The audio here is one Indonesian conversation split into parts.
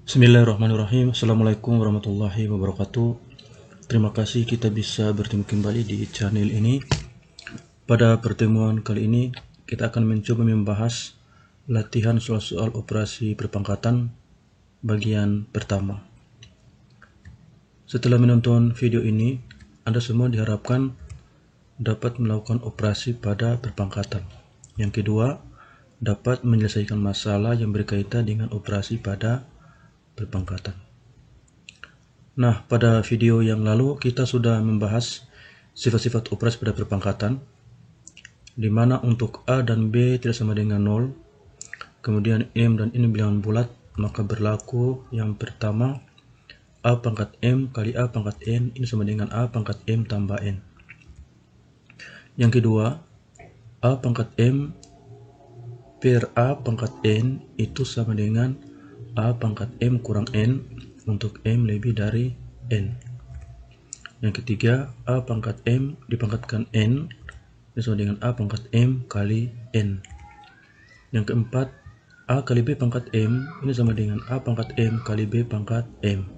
Bismillahirrahmanirrahim. Assalamualaikum warahmatullahi wabarakatuh. Terima kasih kita bisa bertemu kembali di channel ini. Pada pertemuan kali ini kita akan mencoba membahas latihan soal-soal operasi perpangkatan bagian pertama. Setelah menonton video ini, Anda semua diharapkan dapat melakukan operasi pada perpangkatan. Yang kedua, dapat menyelesaikan masalah yang berkaitan dengan operasi pada perpangkatan. Nah, pada video yang lalu kita sudah membahas sifat-sifat operasi pada perpangkatan, di mana untuk A dan B tidak sama dengan 0, kemudian M dan N bilangan bulat, maka berlaku yang pertama A pangkat M kali A pangkat N, ini sama dengan A pangkat M tambah N. Yang kedua, A pangkat M per A pangkat N itu sama dengan A pangkat M kurang N untuk M lebih dari N. Yang ketiga, A pangkat M dipangkatkan N ini sama dengan A pangkat M kali N. Yang keempat, A kali B pangkat M ini sama dengan A pangkat M kali B pangkat M.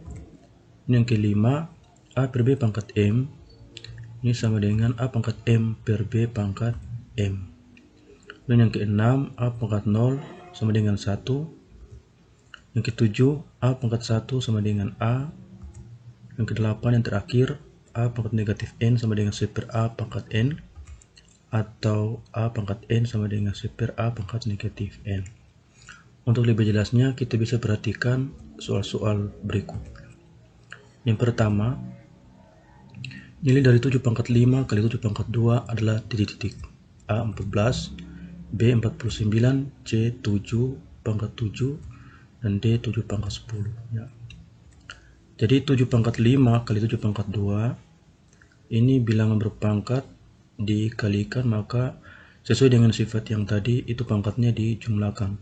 Yang kelima, A per B pangkat M ini sama dengan A pangkat M per B pangkat M. Dan yang keenam, A pangkat 0 sama dengan 1. Yang ketujuh, A pangkat 1 sama dengan A. Yang kedelapan, yang terakhir, A pangkat negatif N sama dengan 1 per A pangkat N, atau A pangkat N sama dengan 1 per A pangkat negatif N. Untuk lebih jelasnya, kita bisa perhatikan soal-soal berikut. Yang pertama, nilai dari 7 pangkat 5 kali 7 pangkat 2 adalah titik-titik. A 14, B 49, C 7 pangkat 7, dan D 7 pangkat 10 ya. Jadi 7 pangkat 5 kali 7 pangkat 2 ini bilangan berpangkat dikalikan, maka sesuai dengan sifat yang tadi itu pangkatnya dijumlahkan,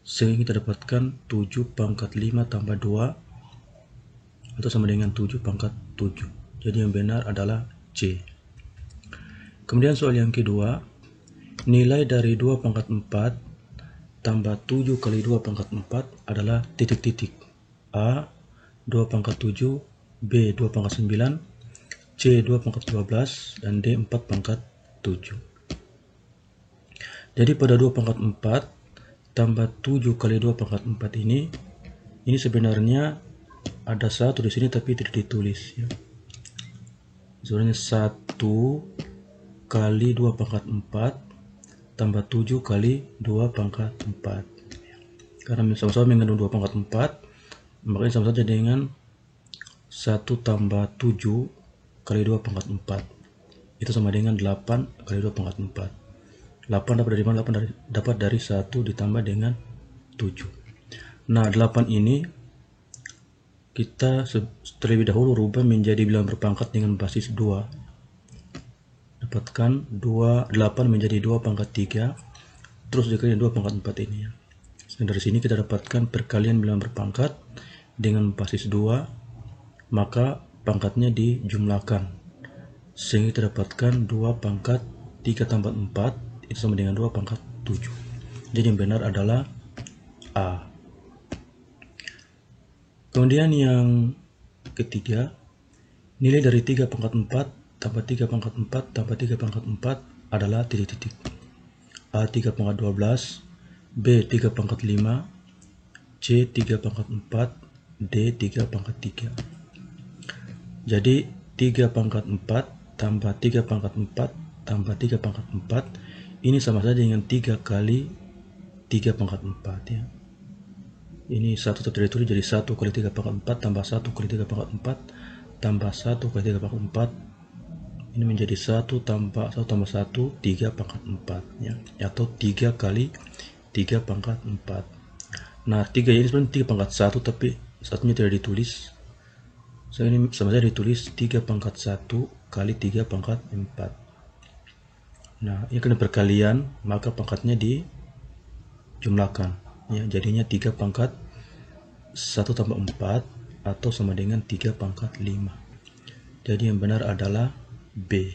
sehingga kita dapatkan 7 pangkat 5 tambah 2 atau sama dengan 7 pangkat 7. Jadi yang benar adalah C. Kemudian soal yang kedua, nilai dari 2 pangkat 4 tambah 7 kali 2 pangkat 4 adalah titik-titik. A 2 pangkat 7, B 2 pangkat 9, C 2 pangkat 12, dan D 4 pangkat 7. Jadi pada 2 pangkat 4 tambah 7 kali 2 pangkat 4 ini sebenarnya ada 1 di sini tapi tidak ditulis ya. Sebenarnya 1 kali 2 pangkat 4 tambah 7 kali 2 pangkat 4. Karena sama-sama mengandung 2 pangkat 4, makanya sama saja dengan 1 tambah 7 kali 2 pangkat 4. Itu sama dengan 8 kali 2 pangkat 4. 8 dapat dari mana? 8 dapat dari 1 ditambah dengan 7. Nah, 8 ini kita terlebih dahulu rubah menjadi bilangan berpangkat dengan basis 2. Dapatkan 8 menjadi 2 pangkat 3, terus dikali 2 pangkat 4 ini ya. Dan dari sini kita dapatkan perkalian bilangan berpangkat dengan basis 2, maka pangkatnya dijumlahkan, sehingga kita dapatkan 2 pangkat 3 tambah 4 itu sama dengan 2 pangkat 7. Jadi yang benar adalah A. Kemudian yang ketiga, nilai dari 3 pangkat 4 tambah 3 pangkat 4 tambah 3 pangkat 4 adalah titik-titik. A 3 pangkat 12, B 3 pangkat 5, C 3 pangkat 4, D 3 pangkat 3. Jadi 3 pangkat 4 tambah 3 pangkat 4 tambah 3 pangkat 4 ini sama saja dengan 3 kali 3 pangkat 4 ya. Ini 1 tetap ditulis jadi 1 kali 3 pangkat 4 tambah 1 kali 3 pangkat 4 tambah 1 kali 3 pangkat 4. Ini menjadi 1 tambah 1 tambah 1, 3 pangkat 4 ya, atau 3 kali 3 pangkat 4. Nah, 3 ini sebenarnya 3 pangkat 1 tapi satunya tidak ditulis. So, ini sama saja ditulis 3 pangkat 1 kali 3 pangkat 4. Nah, ini karena perkalian maka pangkatnya dijumlahkan ya, jadinya 3 pangkat 1 tambah 4 atau sama dengan 3 pangkat 5. Jadi yang benar adalah B.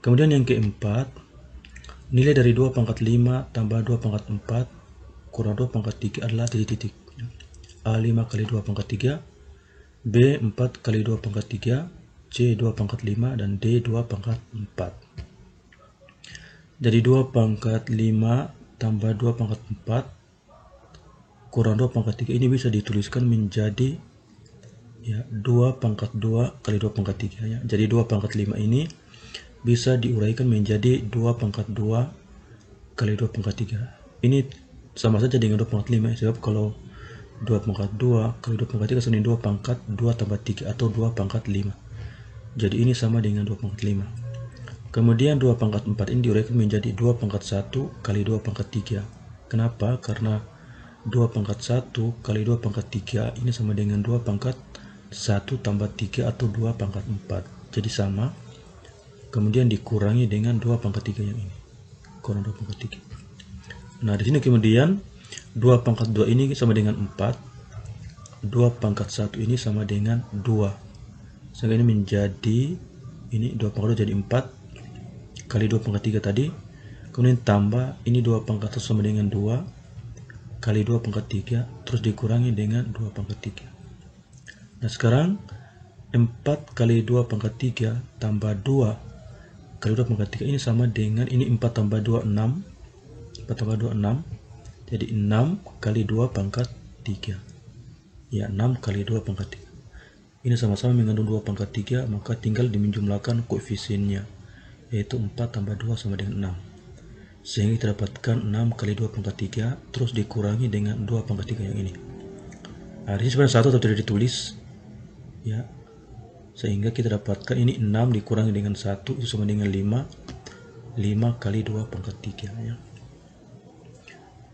Kemudian yang keempat, nilai dari 2 pangkat 5 tambah 2 pangkat 4 kurang 2 pangkat 3 adalah titik-titik. A5 kali 2 pangkat 3, B 4 kali 2 pangkat 3, C 2 pangkat 5, dan D 2 pangkat 4. Jadi 2 pangkat 5 tambah 2 pangkat 4 kurang 2 pangkat 3 ini bisa dituliskan menjadi ya 2 pangkat 2 kali 2 pangkat 3 ya. Jadi 2 pangkat 5 ini bisa diuraikan menjadi 2 pangkat 2 kali 2 pangkat 3. Ini sama saja dengan 2 pangkat 5 ya, sebab kalau 2 pangkat 2 kali 2 pangkat 3 sama dengan 2 pangkat 2 tambah 3 atau 2 pangkat 5. Jadi ini sama dengan 2 pangkat 5. Kemudian 2 pangkat 4 ini diuraikan menjadi 2 pangkat 1 kali 2 pangkat 3. Kenapa? Karena 2 pangkat 1 kali 2 pangkat 3 ini sama dengan 2 pangkat 1 tambah 3 atau 2 pangkat 4. Jadi sama. Kemudian dikurangi dengan 2 pangkat 3 yang ini. Kurang 2 pangkat 3. Nah, di sini kemudian 2 pangkat 2 ini sama dengan 4. 2 pangkat 1 ini sama dengan 2. Sehingga ini menjadi, ini 2 pangkat 2 jadi 4 kali 2 pangkat 3 tadi. Kemudian tambah, ini 2 pangkat 1 sama dengan 2 kali 2 pangkat 3. Terus dikurangi dengan 2 pangkat 3. Nah, sekarang 4 kali 2 pangkat 3 tambah 2 kali 2 pangkat 3 ini sama dengan, ini 4 tambah 2, 6. 4 tambah 2, 6. Jadi 6 kali 2 pangkat 3. Ya, 6 kali 2 pangkat 3. Ini sama-sama mengandung 2 pangkat 3, maka tinggal dimenjumlahkan koefisiennya, yaitu 4 tambah 2 sama dengan 6. Sehingga kita dapatkan 6 kali 2 pangkat 3, terus dikurangi dengan 2 pangkat 3 yang ini. Nah, di sini sebenarnya 1 tapi tidak ditulis. Ya, sehingga kita dapatkan ini 6 dikurangi dengan 1 itu sama dengan 5. 5 kali 2 pangkat 3 ya.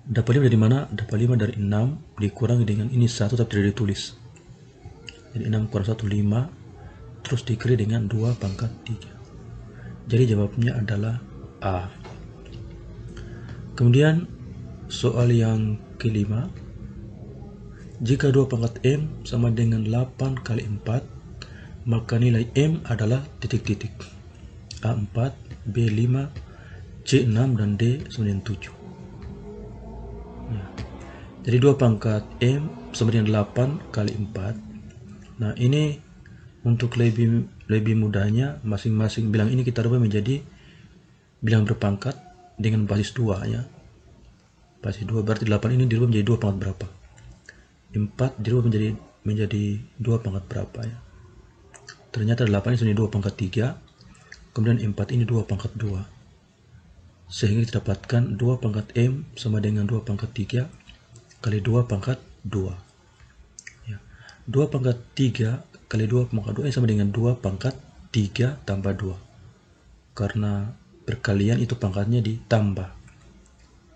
Dapat 5 dari mana? Dapat 5 dari 6 dikurangi dengan ini 1 tapi tidak ditulis. Jadi 6 kurang 1, 5. Terus dikali dengan 2 pangkat 3. Jadi jawabnya adalah A. Kemudian soal yang kelima. Jika 2 pangkat M sama dengan 8 kali 4, maka nilai M adalah titik-titik. A4, B5, C6, dan D sama dengan 7. Nah, jadi 2 pangkat M sama dengan 8 kali 4. Nah, ini untuk lebih mudahnya masing-masing bilang ini kita rubah menjadi bilang berpangkat dengan basis 2 ya. Basis 2 berarti 8 ini dirubah menjadi 2 pangkat berapa? 4 dirubah menjadi 2 pangkat berapa ya. Ternyata 8 ini sama 2 pangkat 3. Kemudian 4 ini 2 pangkat 2. Sehingga kita dapatkan 2 pangkat M sama dengan 2 pangkat 3 kali 2 pangkat 2. Ya. 2 pangkat 3 kali 2 pangkat 2 ini sama dengan 2 pangkat 3 tambah 2. Karena perkalian itu pangkatnya ditambah.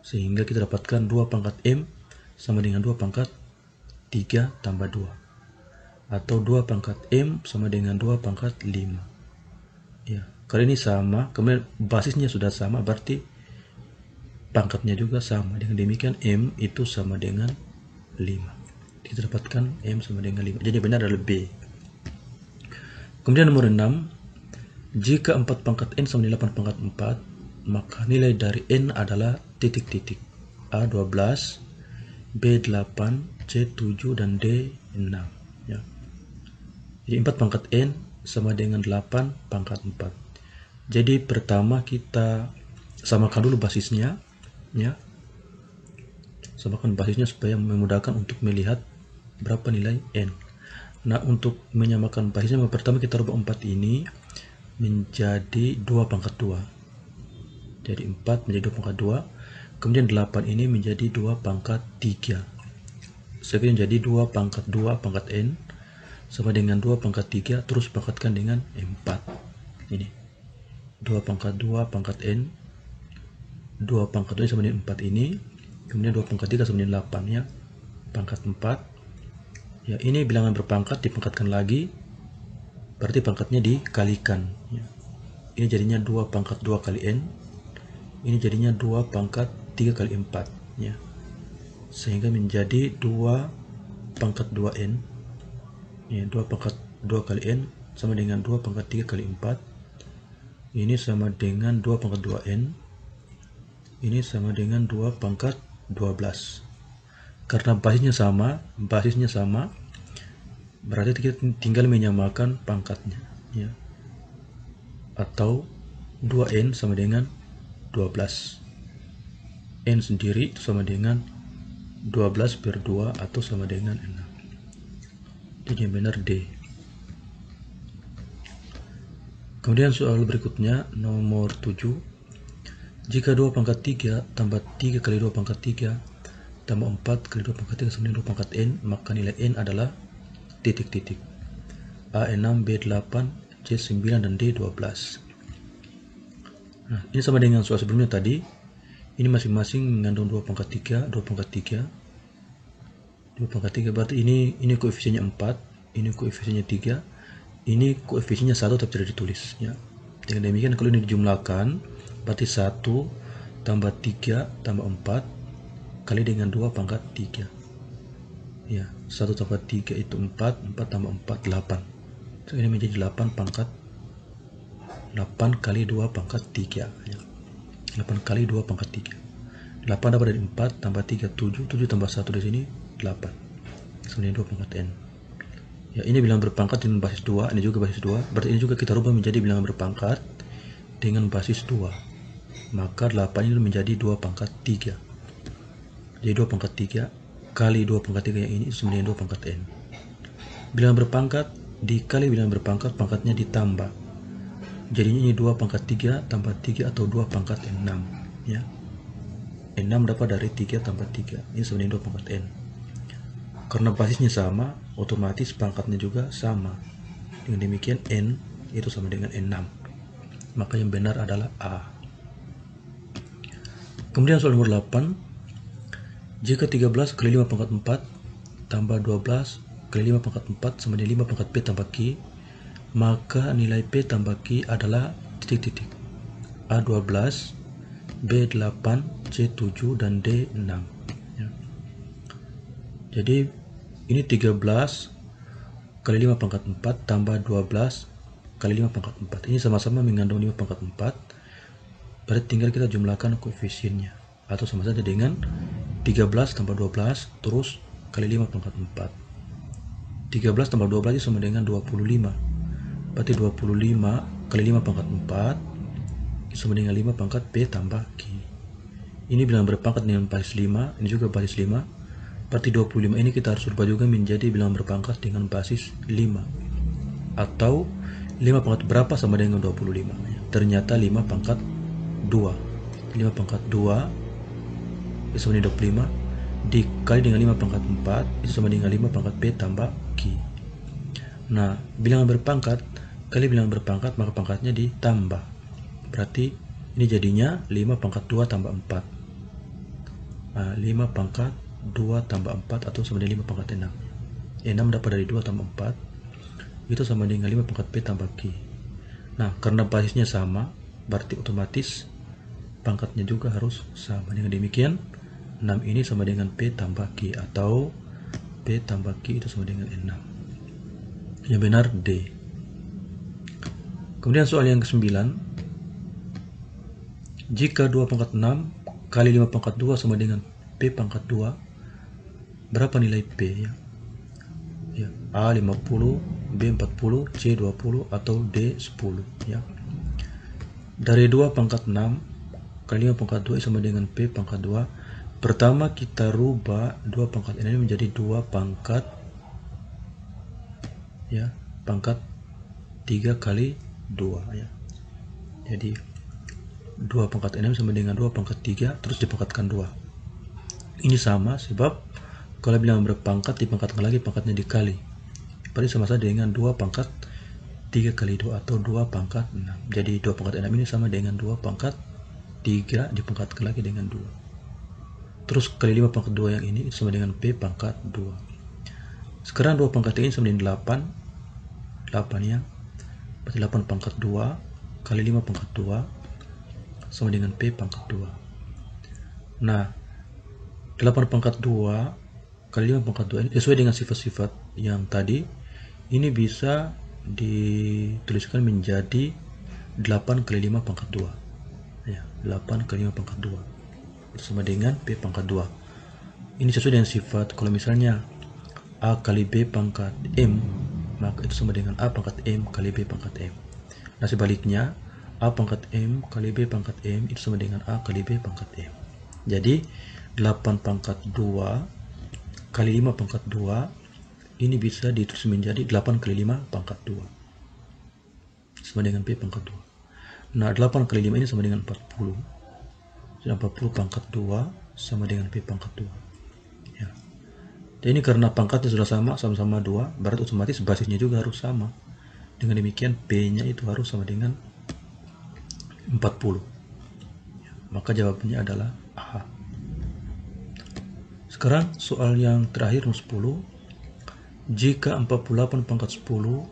Sehingga kita dapatkan 2 pangkat M sama dengan 2 pangkat 3 tambah 2. Atau 2 pangkat M sama dengan 2 pangkat 5. Ya, kali ini sama, kemudian basisnya sudah sama, berarti pangkatnya juga sama. Dengan demikian M itu sama dengan 5. Kita dapatkan M sama dengan 5. Jadi benar adalah B. Kemudian nomor 6. Jika 4 pangkat N sama dengan 8 pangkat 4, maka nilai dari N adalah titik-titik. A12, B8, C7, dan D6. Ya. Jadi 4 pangkat N sama dengan 8 pangkat 4. Jadi pertama kita samakan dulu basisnya. Ya. Samakan basisnya supaya memudahkan untuk melihat berapa nilai N. Nah, untuk menyamakan basisnya, pertama kita rubah 4 ini menjadi 2 pangkat 2. Jadi 4 menjadi 2 pangkat 2. Kemudian 8 ini menjadi 2 pangkat 3. Sehingga jadi 2 pangkat 2 pangkat N sama dengan 2 pangkat 3, terus pangkatkan dengan 4. Ini 2 pangkat 2 pangkat N, 2 pangkat 2 sama dengan 4 ini. Kemudian 2 pangkat 3 sama dengan 8 ya. Pangkat 4. Ya, ini bilangan berpangkat dipangkatkan lagi. Berarti pangkatnya dikalikan. Ya. Ini jadinya 2 pangkat 2 kali N. Ini jadinya 2 pangkat 3 kali 4. Ya. Sehingga menjadi 2 pangkat 2N. Ya, 2 pangkat 2 kali N sama dengan 2 pangkat 3 kali 4. Ini sama dengan 2 pangkat 2N. Ini sama dengan 2 pangkat 12. Karena basisnya sama, berarti kita tinggal menyamakan pangkatnya, ya. Atau 2n sama dengan 12. N sendiri itu sama dengan 12 per 2 atau sama dengan 6. Jadi yang benar D. Kemudian soal berikutnya nomor 7. Jika 2 pangkat 3 tambah 3 kali 2 pangkat 3 tambah 4 kali 2 pangkat 3 sama dengan 2 pangkat N, maka nilai N adalah titik-titik. A 6, B 8, C 9, dan D 12. Nah, ini sama dengan soal sebelumnya tadi. Ini masing-masing mengandung 2 pangkat 3, 2 pangkat 3, 2 pangkat 3. Berarti ini koefisiennya 4, ini koefisiennya 3, ini koefisiennya 1 tapi tidak ditulis, ya. Dengan demikian kalau ini dijumlahkan, berarti 1 tambah 3 tambah 4 kali dengan 2 pangkat 3. Ya, 1 tambah 3 itu 4, 4 tambah 4, 8. So, ini menjadi 8 pangkat 8 kali 2 pangkat 3, ya. 8 kali 2 pangkat 3. 8 dapat dari 4 tambah 3, 7. 7 tambah 1 di sini 8. Sebenarnya 2 pangkat N. Ya, ini bilangan berpangkat dengan basis 2, ini juga basis 2. Berarti ini juga kita rubah menjadi bilangan berpangkat dengan basis 2. Maka 8 ini menjadi 2 pangkat 3. Jadi 2 pangkat 3 kali 2 pangkat 3 yang ini sama dengan 2 pangkat N. Bilangan berpangkat dikali bilangan berpangkat, pangkatnya ditambah. Jadinya ini 2 pangkat 3 tambah 3 atau 2 pangkat 6, ya. 6 dapat dari 3 tambah 3. Ini sama dengan 2 pangkat N. Karena basisnya sama, otomatis pangkatnya juga sama. Dengan demikian N itu sama dengan N6. Maka yang benar adalah A. Kemudian soal nomor 8. Jika 13 kali 5 pangkat 4 tambah 12 kali 5 pangkat 4 sama dengan 5 pangkat P tambah Q, maka nilai P tambah Q adalah titik-titik. A 12, B 8, C 7, dan D 6, ya. Jadi ini 13 kali 5 pangkat 4 tambah 12 kali 5 pangkat 4. Ini sama-sama mengandung 5 pangkat 4. Berarti tinggal kita jumlahkan koefisiennya, atau sama saja dengan 13 tambah 12 terus kali 5 pangkat 4. 13 tambah 12 itu sama dengan 25. Berarti 25 kali 5 pangkat 4 sama dengan 5 pangkat P tambah Q. Ini bilangan berpangkat dengan basis 5, ini juga basis 5. Berarti 25 ini kita harus rubah juga menjadi bilangan berpangkat dengan basis 5. Atau 5 pangkat berapa sama dengan 25? Ternyata 5 pangkat 2. 5 pangkat 2 itu sama dengan 25 dikali dengan 5 pangkat 4 itu sama dengan 5 pangkat P tambah Q. Nah, bilangan berpangkat kali bilangan berpangkat, maka pangkatnya ditambah. Berarti ini jadinya 5 pangkat 2 tambah 4. Nah, 5 pangkat 2 tambah 4 atau sama dengan 5 pangkat 6. 6 dapat dari 2 tambah 4 itu sama dengan 5 pangkat P tambah Q. Nah, karena basisnya sama, berarti otomatis pangkatnya juga harus sama. Dengan demikian 6 ini sama dengan P tambah Q, atau P tambah Q itu sama dengan 6. Yang benar D. Kemudian soal yang ke-9. Jika 2 pangkat 6 kali 5 pangkat 2 sama dengan P pangkat 2, berapa nilai P, ya? Ya, A 50, B 40, C 20, atau D 10, ya. Dari 2 pangkat 6 kali 5 pangkat 2 sama dengan P pangkat 2. Pertama kita rubah 2 pangkat ini menjadi 2 pangkat, ya, pangkat 3 kali 2, ya. Jadi 2 pangkat 6 sama dengan 2 pangkat 3 terus dipangkatkan 2. Ini sama sebab kalau bilangan berpangkat dipangkatkan lagi pangkatnya dikali. Berarti sama saja dengan 2 pangkat 3 kali 2 atau 2 pangkat 6. Jadi 2 pangkat 6 ini sama dengan 2 pangkat 3 dipangkatkan lagi dengan 2. Terus kali 5 pangkat 2 yang ini sama dengan P pangkat 2. Sekarang 2 pangkat 3 ini sama dengan 8. 8, ya. Berarti 8 pangkat 2 kali 5 pangkat 2 sama dengan P pangkat 2. Nah, 8 pangkat 2 kali 5 pangkat 2 ini sesuai dengan sifat-sifat yang tadi. Ini bisa dituliskan menjadi 8 kali 5 pangkat 2. Ya, 8 kali 5 pangkat 2 sama dengan P pangkat 2. Ini sesuai dengan sifat. Kalau misalnya A kali B pangkat M, maka itu sama dengan A pangkat M kali B pangkat M. Nah sebaliknya, A pangkat M kali B pangkat M itu sama dengan A kali B pangkat M. Jadi 8 pangkat 2 kali 5 pangkat 2 ini bisa ditulis menjadi 8 kali 5 pangkat 2 sama dengan P pangkat 2. Nah 8 kali 5 ini sama dengan 40. Jadi 40 pangkat 2 sama dengan P pangkat 2 ya. Dan ini karena pangkatnya sudah sama-sama 2, berarti otomatis basisnya juga harus sama. Dengan demikian P nya itu harus sama dengan 40 ya. Maka jawabannya adalah A. Sekarang soal yang terakhir nomor 10. Jika 48 pangkat 10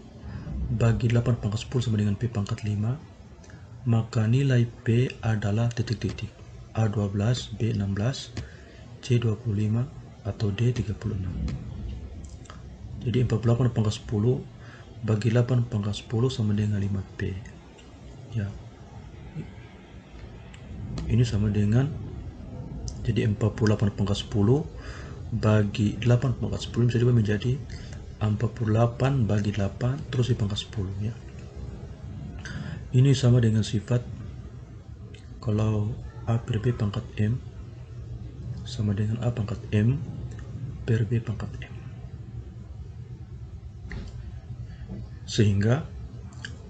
bagi 8 pangkat 10 sama dengan P pangkat 5, maka nilai P adalah titik-titik A12, B16, C25, atau D36. Jadi 48 pangkat 10 bagi 8 pangkat 10 sama dengan 5P ya. Ini sama dengan, jadi 48 pangkat 10 bagi 8 pangkat 10 bisa juga menjadi 48 bagi 8 terus dipangkat 10 ya. Ini sama dengan sifat kalau A per B pangkat M sama dengan A pangkat M per B pangkat M. Sehingga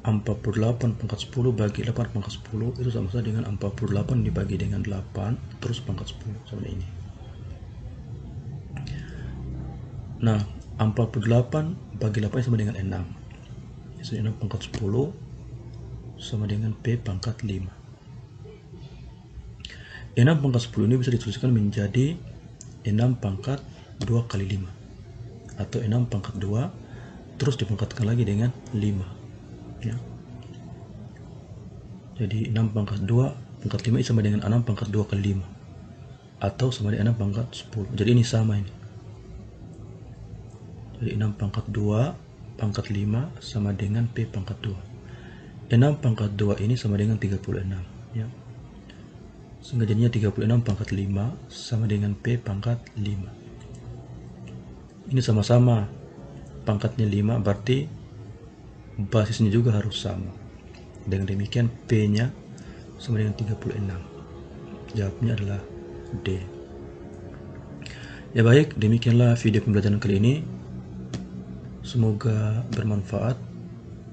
48 pangkat 10 bagi 8 pangkat 10 itu sama saja dengan 48 dibagi dengan 8 terus pangkat 10 sama ini. Nah 48 bagi 8 sama dengan 6. Jadi 6 pangkat 10 sama dengan P pangkat 5. 6 pangkat 10 ini bisa dituliskan menjadi 6 pangkat 2 kali 5 atau 6 pangkat 2 terus dipangkatkan lagi dengan 5 ya. Jadi 6 pangkat 2 pangkat 5 sama dengan 6 pangkat 2 kali 5 atau sama dengan 6 pangkat 10. Jadi ini sama ini. Jadi 6 pangkat 2 pangkat 5 sama dengan P pangkat 2. 6 pangkat 2 ini sama dengan 36 ya. Sehingga jadinya 36 pangkat 5 sama dengan P pangkat 5. Ini sama-sama pangkatnya 5, berarti basisnya juga harus sama. Dengan demikian P nya sama dengan 36. Jawabnya adalah D. Ya baik, demikianlah video pembelajaran kali ini. Semoga bermanfaat.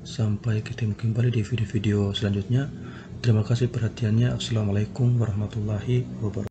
Sampai ketemu kembali di video-video selanjutnya. Terima kasih perhatiannya. Assalamualaikum warahmatullahi wabarakatuh.